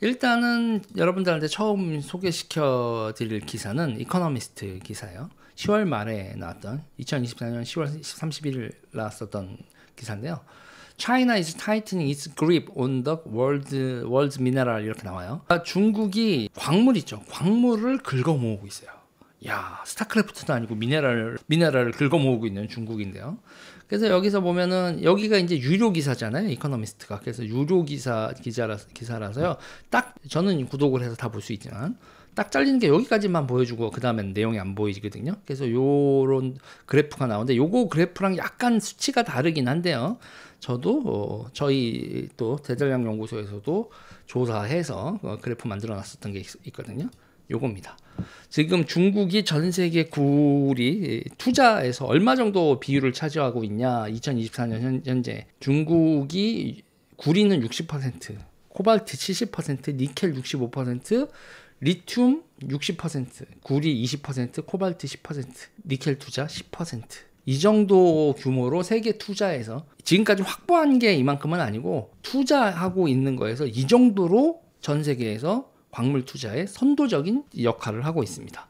일단은 여러분들한테 처음 소개시켜 드릴 기사는 이코노미스트 기사예요. 10월 말에 나왔던 2024년 10월 31일 나왔었던 기사인데요. China is tightening its grip on the world's mineral 이렇게 나와요. 중국이 광물 있죠. 광물을 긁어모으고 있어요. 야, 스타크래프트도 아니고 미네랄을 긁어모으고 있는 중국인데요. 그래서 여기서 보면은 여기가 이제 유료 기사잖아요. 이코노미스트가. 그래서 유료 기사라서요. 딱 저는 구독을 해서 다 볼 수 있지만 딱 잘리는 게 여기까지만 보여주고 그 다음엔 내용이 안 보이거든요. 그래서 요런 그래프가 나오는데 요거 그래프랑 약간 수치가 다르긴 한데요. 저도 저희 또 대전량 연구소에서도 조사해서 그래프 만들어 놨었던 게 있거든요. 요겁니다. 지금 중국이 전 세계 구리 투자에서 얼마 정도 비율을 차지하고 있냐. 2024년 현재 중국이 구리는 60%, 코발트 70%, 니켈 65%, 리튬 60%, 구리 20%, 코발트 10%, 니켈 투자 10%. 이 정도 규모로 세계 투자에서 지금까지 확보한 게 이만큼은 아니고 투자하고 있는 거에서 이 정도로 전 세계에서 광물 투자에 선도적인 역할을 하고 있습니다.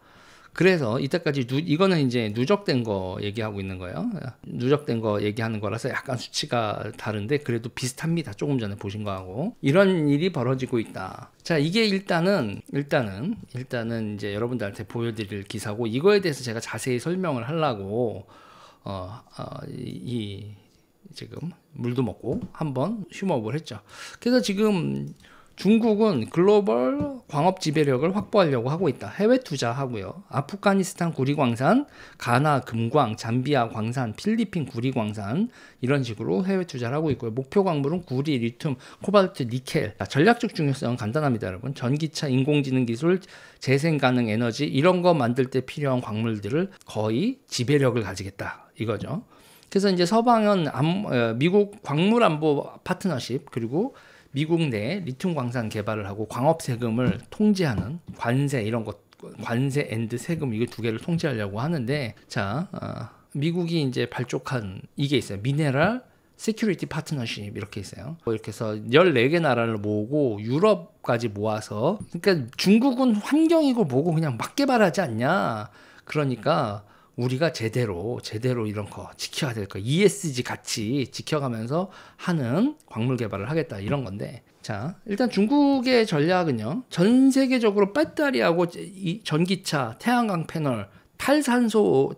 그래서 이때까지 이거는 이제 누적된 거 얘기하고 있는 거예요. 누적된 거 얘기하는 거라서 약간 수치가 다른데 그래도 비슷합니다. 조금 전에 보신 거하고. 이런 일이 벌어지고 있다. 자, 이게 일단은 이제 여러분들한테 보여드릴 기사고, 이거에 대해서 제가 자세히 설명을 하려고 지금 물도 먹고 한번 휴머업을 했죠. 그래서 지금 중국은 글로벌 광업 지배력을 확보하려고 하고 있다. 해외 투자하고요. 아프가니스탄 구리광산, 가나 금광, 잠비아 광산, 필리핀 구리광산 이런 식으로 해외 투자를 하고 있고요. 목표 광물은 구리, 리튬, 코발트, 니켈. 전략적 중요성은 간단합니다, 여러분. 전기차, 인공지능 기술, 재생 가능 에너지 이런 거 만들 때 필요한 광물들을 거의 지배력을 가지겠다 이거죠. 그래서 이제 서방은 미국 광물 안보 파트너십 그리고 미국 내 리튬 광산 개발을 하고 광업 세금을 통제하는 관세 이런 것, 관세 앤드 세금 이거 두 개를 통제하려고 하는데, 자, 미국이 이제 발족한 이게 있어요. 미네랄 시큐리티 파트너십 이렇게 있어요. 이렇게 해서 14개 나라를 모으고 유럽까지 모아서, 그러니까 중국은 환경이고 뭐고 그냥 막 개발하지 않냐. 그러니까 우리가 제대로 이런 거 지켜야 될 거, ESG 같이 지켜가면서 하는 광물 개발을 하겠다 이런 건데, 자, 일단 중국의 전략은요, 전 세계적으로 배터리하고 전기차, 태양광 패널, 탈탄소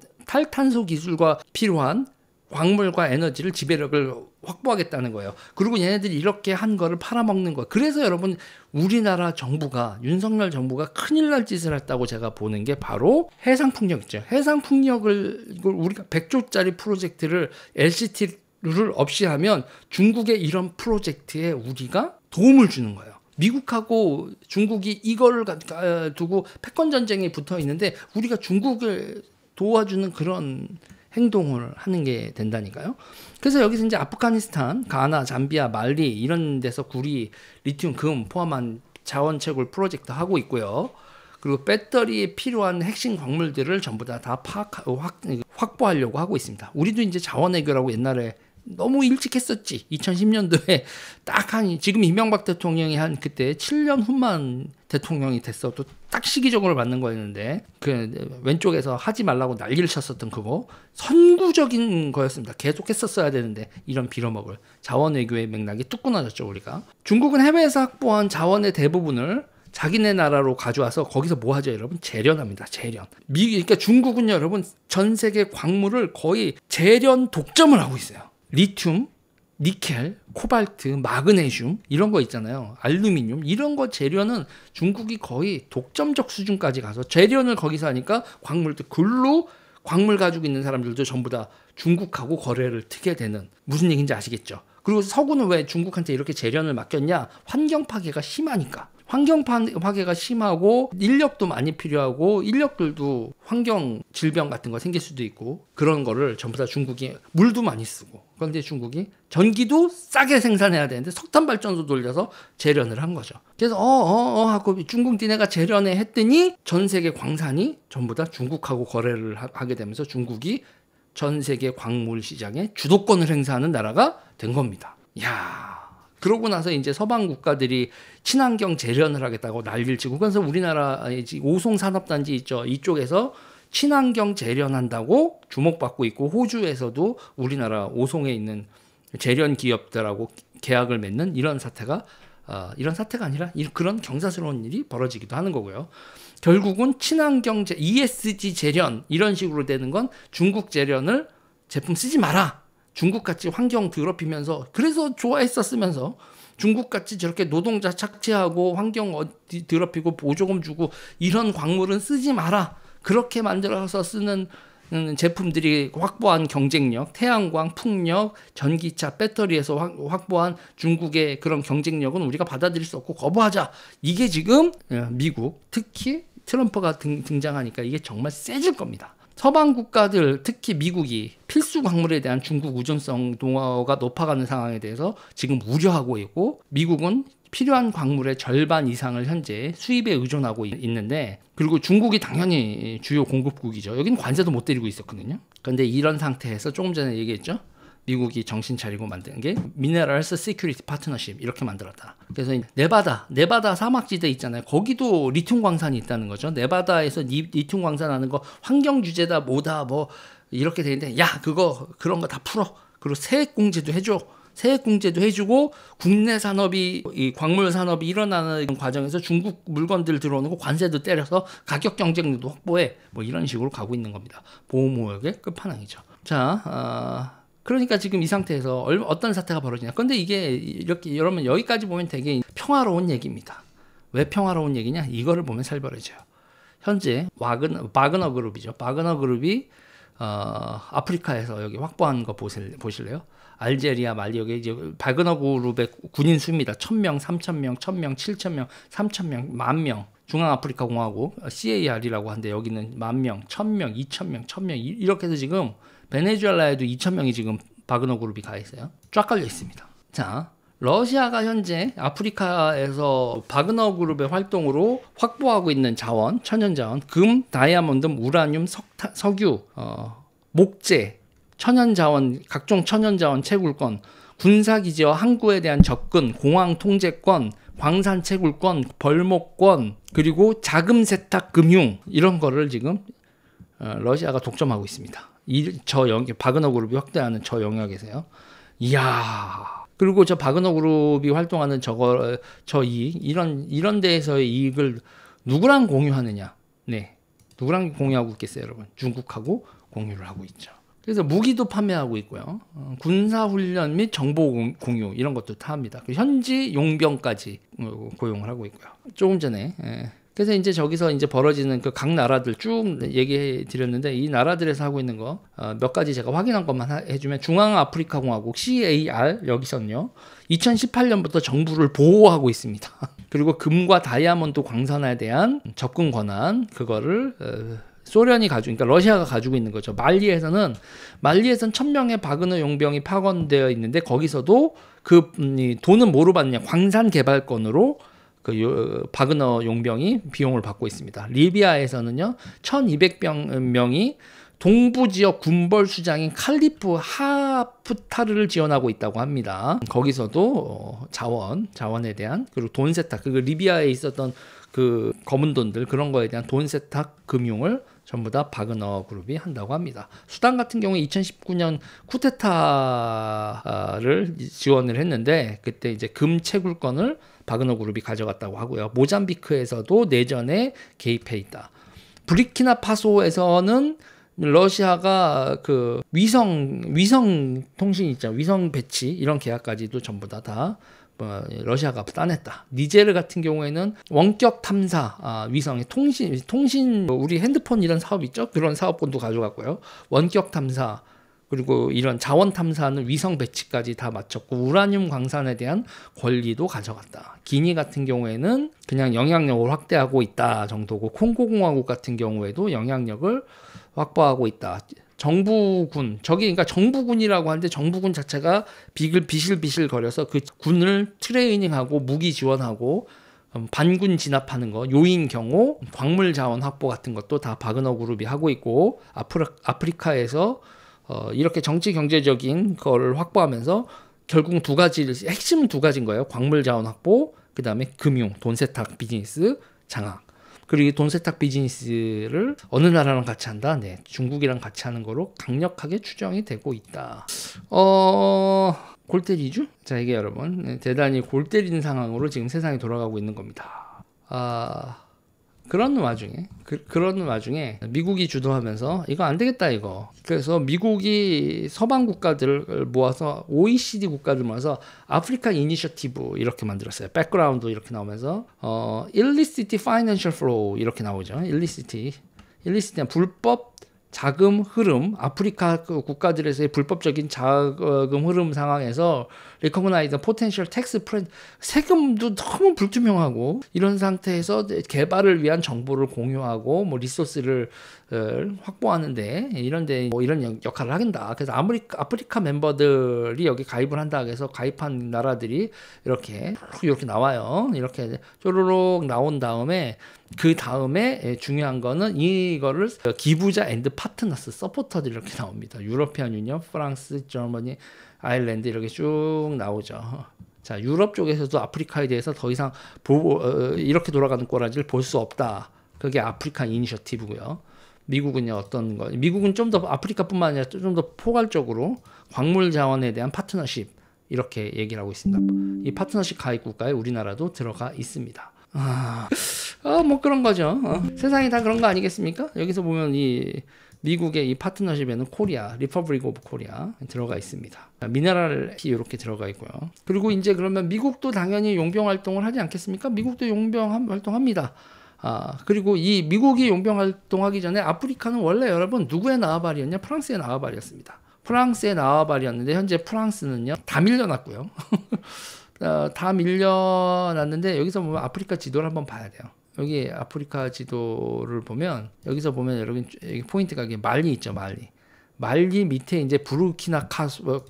기술과 필요한 광물과 에너지를 지배력을 확보하겠다는 거예요. 그리고 얘네들이 이렇게 한 거를 팔아먹는 거예요. 그래서 여러분 우리나라 정부가, 윤석열 정부가 큰일 날 짓을 했다고 제가 보는 게 바로 해상풍력 있죠. 해상풍력을 우리가 100조짜리 프로젝트를 LCT를 없이 하면 중국의 이런 프로젝트에 우리가 도움을 주는 거예요. 미국하고 중국이 이거를 두고 패권 전쟁이 붙어 있는데 우리가 중국을 도와주는 그런 행동을 하는 게 된다니까요. 그래서 여기서 이제 아프가니스탄, 가나, 잠비아, 말리 이런 데서 구리, 리튬, 금 포함한 자원 채굴 프로젝트 하고 있고요. 그리고 배터리에 필요한 핵심 광물들을 전부 다 확보하려고 하고 있습니다. 우리도 이제 자원 해결하고 옛날에 너무 일찍 했었지. 2010년도에 딱 지금 이명박 대통령이 한 그때 7년 후만 대통령이 됐어도 딱 시기적으로 맞는 거였는데, 그 왼쪽에서 하지 말라고 난리를 쳤었던 그거 선구적인 거였습니다. 계속 했었어야 되는데 이런 빌어먹을 자원 외교의 맥락이 뚝 끊어졌죠. 우리가 중국은 해외에서 확보한 자원의 대부분을 자기네 나라로 가져와서 거기서 뭐 하죠, 여러분? 재련합니다. 재련. 그러니까 중국은요, 여러분, 전 세계 광물을 거의 재련 독점을 하고 있어요. 리튬, 니켈, 코발트, 마그네슘 이런 거 있잖아요. 알루미늄 이런 거 재련은 중국이 거의 독점적 수준까지 가서 재련을 거기서 하니까 광물들 글로 광물 가지고 있는 사람들도 전부 다 중국하고 거래를 트게 되는, 무슨 얘기인지 아시겠죠? 그리고 서구는 왜 중국한테 이렇게 재련을 맡겼냐? 환경 파괴가 심하니까. 환경 파괴가 심하고 인력도 많이 필요하고 인력들도 환경 질병 같은 거 생길 수도 있고 그런 거를 전부 다 중국이 물도 많이 쓰고, 그런데 중국이 전기도 싸게 생산해야 되는데 석탄 발전소 돌려서 재련을 한 거죠. 그래서 하고 중국 니네가 재련해 했더니 전 세계 광산이 전부 다 중국하고 거래를 하게 되면서 중국이 전 세계 광물 시장에 주도권을 행사하는 나라가 된 겁니다. 이야, 그러고 나서 이제 서방 국가들이 친환경 재련을 하겠다고 난리를 치고, 그래서 우리나라 오송 산업단지 있죠. 이쪽에서 친환경 재련한다고 주목받고 있고, 호주에서도 우리나라 오송에 있는 재련 기업들하고 계약을 맺는 이런 사태가 아니라 그런 경사스러운 일이 벌어지기도 하는 거고요. 결국은 친환경 ESG 재련 이런 식으로 되는 건 중국 재련을 제품 쓰지 마라. 중국같이 환경 더럽히면서, 그래서 좋아했었으면서 중국같이 저렇게 노동자 착취하고 환경 어디 더럽히고 보조금 주고 이런 광물은 쓰지 마라. 그렇게 만들어서 쓰는 제품들이 확보한 경쟁력, 태양광, 풍력, 전기차, 배터리에서 확보한 중국의 그런 경쟁력은 우리가 받아들일 수 없고 거부하자. 이게 지금 미국, 특히 트럼프가 등장하니까 이게 정말 세질 겁니다. 서방 국가들, 특히 미국이 필수 광물에 대한 중국 의존성 동화가 높아가는 상황에 대해서 지금 우려하고 있고, 미국은 필요한 광물의 절반 이상을 현재 수입에 의존하고 있는데, 그리고 중국이 당연히 주요 공급국이죠. 여기는 관세도 못 때리고 있었거든요. 그런데 이런 상태에서 조금 전에 얘기했죠. 미국이 정신 차리고 만든 게 미네랄스 시큐리티 파트너십 이렇게 만들었다. 그래서 네바다 사막지대 있잖아요. 거기도 리튬 광산이 있다는 거죠. 네바다에서 리튬 광산하는 거 환경 규제다 뭐다 뭐 이렇게 되는데, 야 그런 거 다 풀어. 그리고 세액 공제도 해줘. 세액 공제도 해주고, 국내 산업이, 이 광물 산업이 일어나는 과정에서 중국 물건들 들어오는 거 관세도 때려서 가격 경쟁력도 확보해. 뭐 이런 식으로 가고 있는 겁니다. 보호무역의 끝판왕이죠. 자, 그러니까 지금 이 상태에서 어떤 사태가 벌어지냐. 근데 이게 이렇게 여러분 여기까지 보면 되게 평화로운 얘기입니다. 왜 평화로운 얘기냐? 이거를 보면 살벌해져요. 현재 바그너 그룹이죠. 바그너 그룹이 아프리카에서 여기 확보한 거 보실래요? 알제리아, 말리, 여기 이제 바그너 그룹의 군인 수입니다. 1000명, 3000명, 1000명, 7000명, 3000명, 10,000명. 중앙아프리카 공화국 CAR이라고 하는데 여기는 10,000명, 1000명, 2000명, 1000명 이렇게 해서 지금 베네수엘라에도 2000명이 지금 바그너 그룹이 가 있어요. 쫙 깔려 있습니다. 자, 러시아가 현재 아프리카에서 바그너 그룹의 활동으로 확보하고 있는 자원, 천연자원, 금, 다이아몬드, 우라늄, 석유, 목재, 천연자원, 각종 천연자원 채굴권, 군사기지와 항구에 대한 접근, 공항 통제권, 광산 채굴권, 벌목권, 그리고 자금 세탁 금융 이런 거를 지금 러시아가 독점하고 있습니다. 저 영역, 바그너 그룹이 확대하는 저 영역에서요. 이야. 그리고 저 바그너 그룹이 활동하는 저 이익, 이런 데에서의 이익을 누구랑 공유하느냐? 네. 누구랑 공유하고 있겠어요, 여러분? 중국하고 공유를 하고 있죠. 그래서 무기도 판매하고 있고요. 군사훈련 및 정보 공유 이런 것도 다 합니다. 현지 용병까지 고용을 하고 있고요. 조금 전에. 그래서 이제 저기서 이제 벌어지는 그 각 나라들 쭉 얘기해 드렸는데, 이 나라들에서 하고 있는 거 몇 가지 제가 확인한 것만 해주면, 중앙아프리카공화국 CAR 여기서는요 2018년부터 정부를 보호하고 있습니다. 그리고 금과 다이아몬드 광산에 대한 접근 권한 그거를 소련이 그러니까 러시아가 가지고 있는 거죠. 말리에서는 1000명의 바그너 용병이 파견되어 있는데, 거기서도 그 돈은 뭐로 받느냐? 광산 개발권으로 그 바그너 용병이 비용을 받고 있습니다. 리비아에서는요 1200명이 동부 지역 군벌 수장인 칼리프 하프타르를 지원하고 있다고 합니다. 거기서도 자원에 대한, 그리고 돈 세탁, 그 리비아에 있었던 그 검은 돈들 그런 거에 대한 돈 세탁 금융을 전부 다 바그너 그룹이 한다고 합니다. 수단 같은 경우에 2019년 쿠데타를 지원을 했는데, 그때 이제 금 채굴권을 바그너 그룹이 가져갔다고 하고요. 모잠비크에서도 내전에 개입해 있다. 부르키나파소에서는 러시아가 그 위성 통신 있죠. 위성 배치 이런 계약까지도 전부 다 러시아가 따냈다. 니제르 같은 경우에는 원격 탐사, 위성의 통신 우리 핸드폰 이런 사업 있죠. 그런 사업권도 가져갔고요. 원격 탐사, 그리고 이런 자원 탐사하는 위성 배치까지 다 마쳤고, 우라늄 광산에 대한 권리도 가져갔다. 기니 같은 경우에는 그냥 영향력을 확대하고 있다 정도고, 콩고공화국 같은 경우에도 영향력을 확보하고 있다. 정부군, 그러니까 정부군이라고 하는데, 정부군 자체가 비실비실 거려서 그 군을 트레이닝하고 무기 지원하고 반군 진압하는 거, 요인 경호, 광물 자원 확보 같은 것도 다 바그너 그룹이 하고 있고, 아프리카에서 이렇게 정치 경제적인 거를 확보하면서 결국 두 가지, 핵심은 두 가지인 거예요. 광물 자원 확보, 그 다음에 금융, 돈 세탁 비즈니스 장악. 그리고 이 돈 세탁 비즈니스를 어느 나라랑 같이 한다? 네, 중국이랑 같이 하는 거로 강력하게 추정이 되고 있다. 골 때리죠? 자, 이게 여러분 대단히 골 때리는 상황으로 지금 세상이 돌아가고 있는 겁니다. 그런 와중에 미국이 주도하면서 이거 안 되겠다 이거. 그래서 미국이 서방 국가들을 모아서 OECD 국가들 모아서 아프리카 이니셔티브 이렇게 만들었어요. 백그라운드 이렇게 나오면서 illicit financial flow 이렇게 나오죠. illicit는 불법 자금 흐름, 아프리카 국가들에서의 불법적인 자금 흐름 상황에서 recognize potential tax 세금도 너무 불투명하고 이런 상태에서 개발을 위한 정보를 공유하고 뭐 리소스를 확보하는데 이런데 뭐 이런 역할을 하겠다. 그래서 아프리카 멤버들이 여기 가입을 한다. 그래서 가입한 나라들이 이렇게 나와요. 이렇게 쪼르륵 나온 다음에 그 다음에 중요한 거는 이거를 기부자 앤드 파트너스 서포터들 이렇게 나옵니다. 유러피안 유니언, 프랑스, 저머니, 아일랜드 이렇게 쭉 나오죠. 자, 유럽 쪽에서도 아프리카에 대해서 더 이상 이렇게 돌아가는 꼬라지를 볼 수 없다. 그게 아프리카 이니셔티브고요. 미국은요, 어떤 거? 미국은 좀 더 아프리카뿐만 아니라 좀 더 포괄적으로 광물 자원에 대한 파트너십 이렇게 얘기를 하고 있습니다. 이 파트너십 가입 국가에 우리나라도 들어가 있습니다. 뭐 그런 거죠. 세상이 다 그런 거 아니겠습니까? 여기서 보면 이 미국의 이 파트너십에는 코리아, 리퍼블릭 오브 코리아 들어가 있습니다. 미네랄이 이렇게 들어가 있고요. 그리고 이제 그러면 미국도 당연히 용병 활동을 하지 않겠습니까? 미국도 용병 활동합니다. 그리고 이 미국이 용병 활동하기 전에 아프리카는 원래 여러분 누구의 나와바리였냐? 프랑스의 나와바리였습니다. 프랑스의 나와바리였는데 현재 프랑스는요 다 밀려났고요. 다 밀려났는데 여기서 보면 아프리카 지도를 한번 봐야 돼요. 여기 아프리카 지도를 보면 여기서 보면 여러분 여기 포인트가 말리 있죠. 말리 밑에 이제 부르키나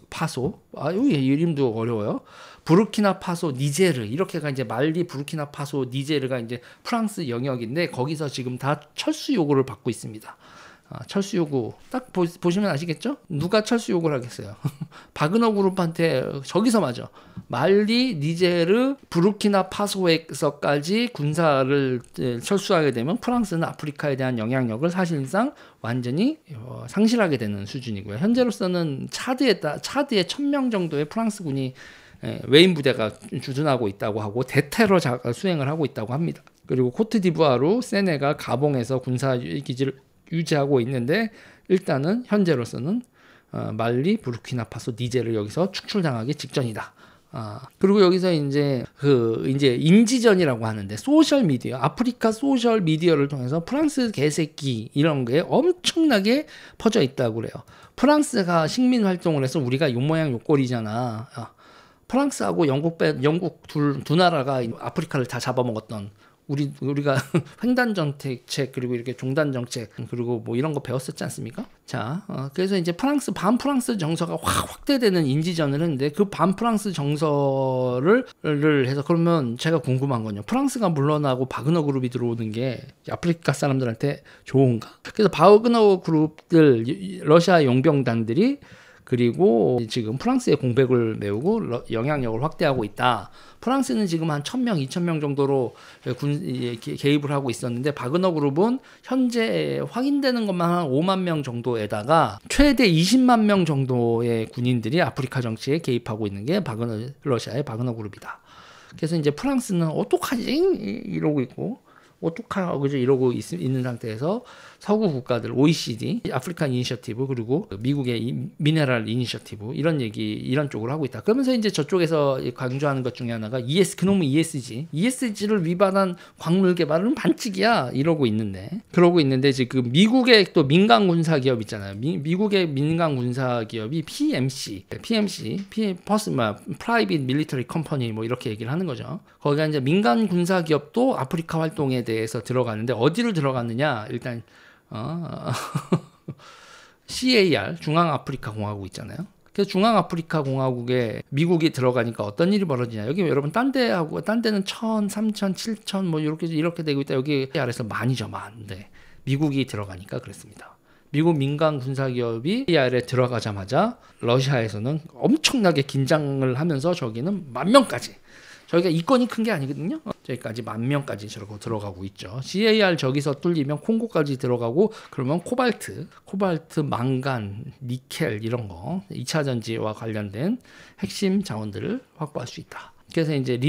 파소 여기 이름도 어려워요. 부르키나 파소, 니제르 이렇게가 이제 말리, 부르키나 파소, 니제르가 이제 프랑스 영역인데 거기서 지금 다 철수 요구를 받고 있습니다. 철수 요구 딱 보시면 아시겠죠? 누가 철수 요구를 하겠어요? 바그너 그룹한테 저기서 맞아. 말리, 니제르, 부르키나 파소에서까지 군사를 철수하게 되면 프랑스는 아프리카에 대한 영향력을 사실상 완전히 상실하게 되는 수준이고요. 현재로서는 차드에 1000명 정도의 프랑스군이 외인 부대가 주둔하고 있다고 하고 대테러 수행을 하고 있다고 합니다. 그리고 코트디부아르, 세네갈, 가봉에서 군사 기지를 유지하고 있는데 일단은 현재로서는 말리, 부르키나파소, 니제를 여기서 축출당하기 직전이다. 그리고 여기서 이제 이제 인지전이라고 하는데 소셜 미디어, 아프리카 소셜 미디어를 통해서 프랑스 개새끼 이런 게 엄청나게 퍼져 있다고 그래요. 프랑스가 식민 활동을 해서 우리가 욕모양 욕골이잖아. 프랑스하고 영국 두 나라가 아프리카를 다 잡아먹었던 우리가 횡단 정책 그리고 이렇게 종단 정책 그리고 뭐 이런 거 배웠었지 않습니까? 자, 그래서 이제 반프랑스 정서가 확대되는 인지전을 했는데 그 반프랑스 정서를 해서 그러면 제가 궁금한 건요. 프랑스가 물러나고 바그너 그룹이 들어오는 게 아프리카 사람들한테 좋은가? 그래서 바그너 그룹들 러시아 용병단들이 그리고 지금 프랑스의 공백을 메우고 영향력을 확대하고 있다. 프랑스는 지금 한 1000명, 2000명 정도로 개입을 하고 있었는데 바그너 그룹은 현재 확인되는 것만 한 5만 명 정도에다가 최대 20만 명 정도의 군인들이 아프리카 정치에 개입하고 있는 게 러시아의 바그너 그룹이다. 그래서 이제 프랑스는 어떡하지? 이러고 있고 어떡하고 이러고 있는 상태에서 서구 국가들 OECD, 아프리카 이니셔티브 그리고 미국의 미네랄 이니셔티브 이런 쪽으로 하고 있다. 그러면서 이제 저쪽에서 강조하는 것 중에 하나가 그놈의 ESG를 위반한 광물 개발은 반칙이야 이러고 있는데 지금 미국의 또 민간 군사 기업 있잖아요. 미국의 민간 군사 기업이 PMC, Private Military Company 뭐 이렇게 얘기를 하는 거죠. 거기가 이제 민간 군사 기업도 아프리카 활동에 대해서 들어가는데 어디로 들어갔느냐 일단 CAR 중앙아프리카 공화국 있잖아요. 그래서 중앙아프리카 공화국에 미국이 들어가니까 어떤 일이 벌어지냐. 여기 여러분 딴 데는 1000, 3000, 7000 뭐 이렇게 되고 있다. 여기 아래서 만이죠, 만. 네. 미국이 들어가니까 그렇습니다. 미국 민간 군사 기업이 CIR에 들어가자마자 러시아에서는 엄청나게 긴장을 하면서 저기는 10,000명까지, 저희가 이건이 큰 게 아니거든요. 저기까지 10,000명까지 저러고 들어가고 있죠. CAR 저기서 뚫리면 콩고까지 들어가고, 그러면 코발트, 망간, 니켈 이런 거 2차 전지와 관련된 핵심 자원들을 확보할 수 있다. 그래서 이제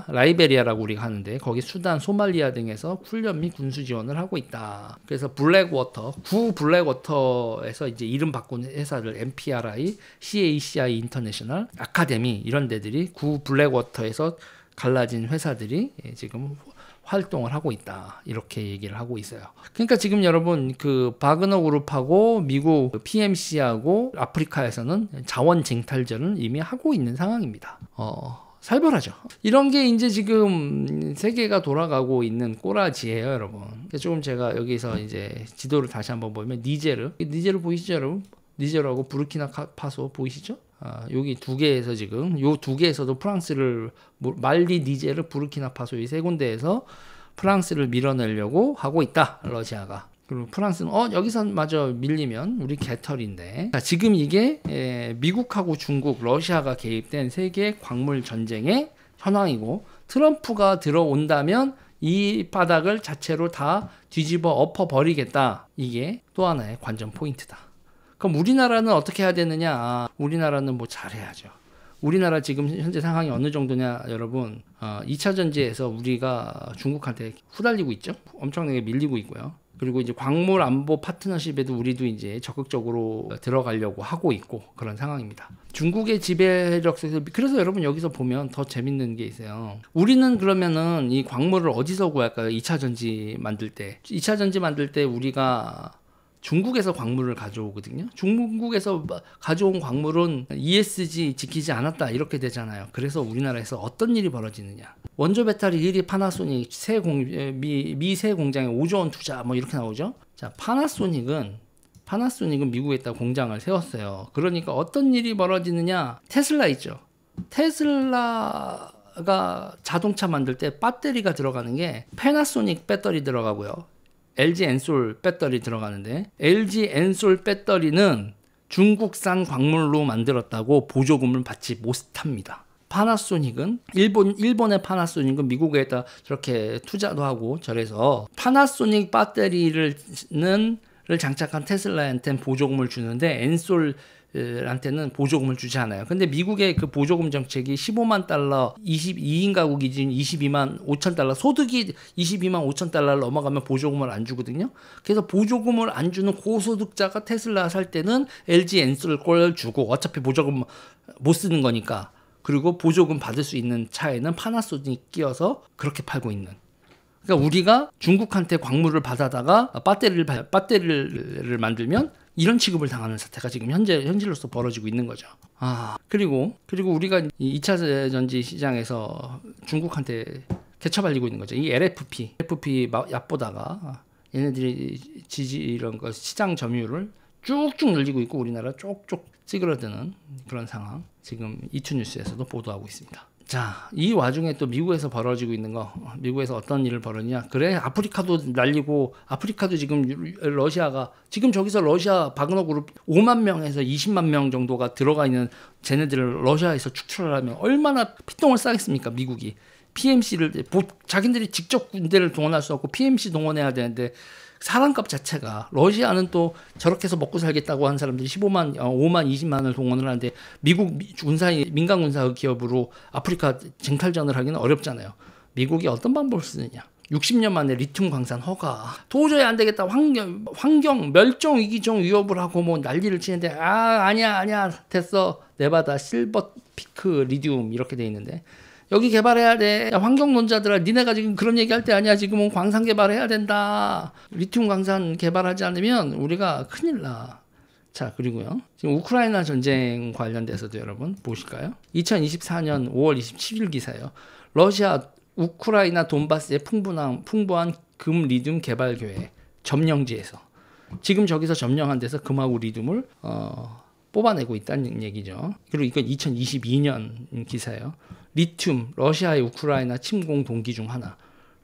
라이베리아라고 우리가 하는데, 거기 수단, 소말리아 등에서 훈련 및 군수 지원을 하고 있다. 그래서 구 블랙워터에서 이제 이름 바꾼 회사들, MPRI, CACI 인터내셔널, 아카데미 이런 데들이 구 블랙워터에서 갈라진 회사들이 지금 활동을 하고 있다, 이렇게 얘기를 하고 있어요. 그러니까 지금 여러분 그 바그너 그룹하고 미국 PMC하고 아프리카에서는 자원 쟁탈전을 이미 하고 있는 상황입니다. 살벌하죠. 이런 게 이제 지금 세계가 돌아가고 있는 꼬라지예요, 여러분. 조금 제가 여기서 이제 지도를 다시 한번 보면 니제르 보이시죠, 여러분? 니제르하고 부르키나파소 보이시죠? 여기 두 개에서 지금 요 두 개에서도 프랑스를, 말리, 니제르, 부르키나파소 이 세 군데에서 프랑스를 밀어내려고 하고 있다, 러시아가. 그리고 프랑스는 여기서 마저 밀리면 우리 개털인데. 자, 지금 이게 미국하고 중국, 러시아가 개입된 세계 광물 전쟁의 현황이고, 트럼프가 들어온다면 이 바닥을 자체로 다 뒤집어 엎어 버리겠다. 이게 또 하나의 관전 포인트다. 그럼 우리나라는 어떻게 해야 되느냐? 우리나라는 뭐 잘해야죠. 우리나라 지금 현재 상황이 어느 정도냐, 여러분. 2차 전지에서 우리가 중국한테 후달리고 있죠. 엄청나게 밀리고 있고요. 그리고 이제 광물 안보 파트너십에도 우리도 이제 적극적으로 들어가려고 하고 있고, 그런 상황입니다. 중국의 지배력 속에서, 그래서 여러분 여기서 보면 더 재밌는 게 있어요. 우리는 그러면은 이 광물을 어디서 구할까요? 2차 전지 만들 때. 2차 전지 만들 때 우리가 중국에서 광물을 가져오거든요. 중국에서 가져온 광물은 ESG 지키지 않았다, 이렇게 되잖아요. 그래서 우리나라에서 어떤 일이 벌어지느냐. 원조 배터리 1위 파나소닉 미 새 공장에 5조 원 투자, 뭐 이렇게 나오죠. 자, 파나소닉은 미국에다 공장을 세웠어요. 그러니까 어떤 일이 벌어지느냐. 테슬라 있죠. 테슬라가 자동차 만들 때 배터리가 들어가는 게 패나소닉 배터리 들어가고요. LG 엔솔 배터리 들어가는데, LG 엔솔 배터리는 중국산 광물로 만들었다고 보조금을 받지 못합니다. 파나소닉은 일본의 파나소닉은 미국에다 저렇게 투자도 하고 저래서 파나소닉 배터리를 장착한 테슬라한테는 보조금을 주는데 엔솔한테는 보조금을 주지 않아요. 근데 미국의 그 보조금 정책이 15만 달러, 22인 가구 기준 22만 5천 달러, 소득이 22만 5천 달러를 넘어가면 보조금을 안 주거든요. 그래서 보조금을 안 주는 고소득자가 테슬라 살 때는 LG 엔솔 걸 주고, 어차피 보조금 못 쓰는 거니까. 그리고 보조금 받을 수 있는 차에는 파나소닉 끼워서 그렇게 팔고 있는. 그러니까 우리가 중국한테 광물을 받아다가 배터리를 만들면 이런 취급을 당하는 사태가 지금 현실로서 벌어지고 있는 거죠. 그리고 우리가 이 2차 전지 시장에서 중국한테 개처발리고 있는 거죠. 이 LFP 얕보다가 얘네들이 이런 거 시장 점유율을 쭉쭉 늘리고 있고, 우리나라 쪽쪽 찌그러드는 그런 상황, 지금 이투뉴스에서도 보도하고 있습니다. 자, 이 와중에 또 미국에서 벌어지고 있는 거, 미국에서 어떤 일을 벌였냐. 그래, 아프리카도 날리고, 아프리카도 지금 러시아가, 지금 저기서 러시아 바그너 그룹 5만 명에서 20만 명 정도가 들어가 있는 쟤네들을 러시아에서 축출을 하면 얼마나 피똥을 싸겠습니까, 미국이. PMC를, 자기들이 직접 군대를 동원할 수 없고 PMC 동원해야 되는데, 사람값 자체가, 러시아는 또 저렇게 해서 먹고 살겠다고 하는 사람들이 5만 20만을 동원을 하는데, 미국 민간 군사 기업으로 아프리카 쟁탈전을 하기는 어렵잖아요. 미국이 어떤 방법을 쓰느냐. 60년 만에 리튬 광산 허가. 도저히 안 되겠다. 환경 멸종 위기종 위협을 하고 뭐 난리를 치는데, 아니야 됐어. 네바다 실버 피크 리튬 이렇게 돼 있는데, 여기 개발해야 돼. 야, 환경론자들아, 니네가 지금 그런 얘기할 때 아니야. 지금은 광산 개발해야 된다. 리튬 광산 개발하지 않으면 우리가 큰일 나. 자, 그리고요, 지금 우크라이나 전쟁 관련돼서도 여러분 보실까요? 2024년 5월 27일 기사예요. 러시아 우크라이나 돈바스의 풍부한 금 리튬 개발 계획 점령지에서, 지금 저기서 점령한 데서 금하고 리튬을 뽑아내고 있다는 얘기죠. 그리고 이건 2022년 기사예요. 리튬, 러시아의 우크라이나 침공 동기 중 하나.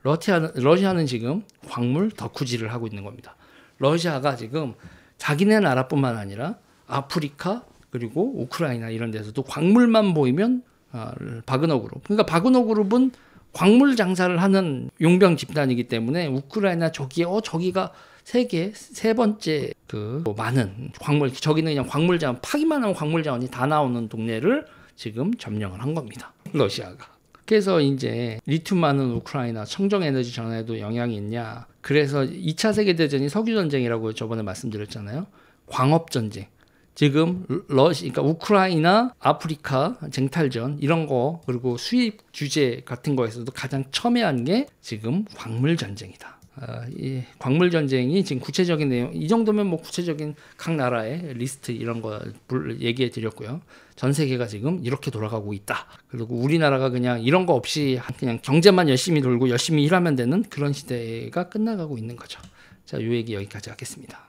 러시아는 지금 광물 덕후질을 하고 있는 겁니다. 러시아가 지금 자기네 나라뿐만 아니라 아프리카 그리고 우크라이나 이런 데서도 광물만 보이면 바그너 그룹. 그러니까 바그너 그룹은 광물 장사를 하는 용병 집단이기 때문에 우크라이나 저기가 세계 세 번째 많은 광물, 저기는 그냥 광물 자원, 파기만 하면 광물 자원이 다 나오는 동네를 지금 점령을 한 겁니다. 러시아가. 그래서 이제 리튬 많은 우크라이나 청정 에너지 전환에도 영향이 있냐. 그래서 2차 세계대전이 석유전쟁이라고 저번에 말씀드렸잖아요. 광업전쟁. 지금 그러니까 우크라이나, 아프리카 쟁탈전 이런 거 그리고 수입 규제 같은 거에서도 가장 첨예한 게 지금 광물 전쟁이다. 이 광물 전쟁이 지금 구체적인 내용 이 정도면 뭐 구체적인 각 나라의 리스트 이런 거 얘기해 드렸고요. 전 세계가 지금 이렇게 돌아가고 있다. 그리고 우리나라가 그냥 이런 거 없이 그냥 경제만 열심히 돌고 열심히 일하면 되는 그런 시대가 끝나가고 있는 거죠. 자, 이 얘기 여기까지 하겠습니다.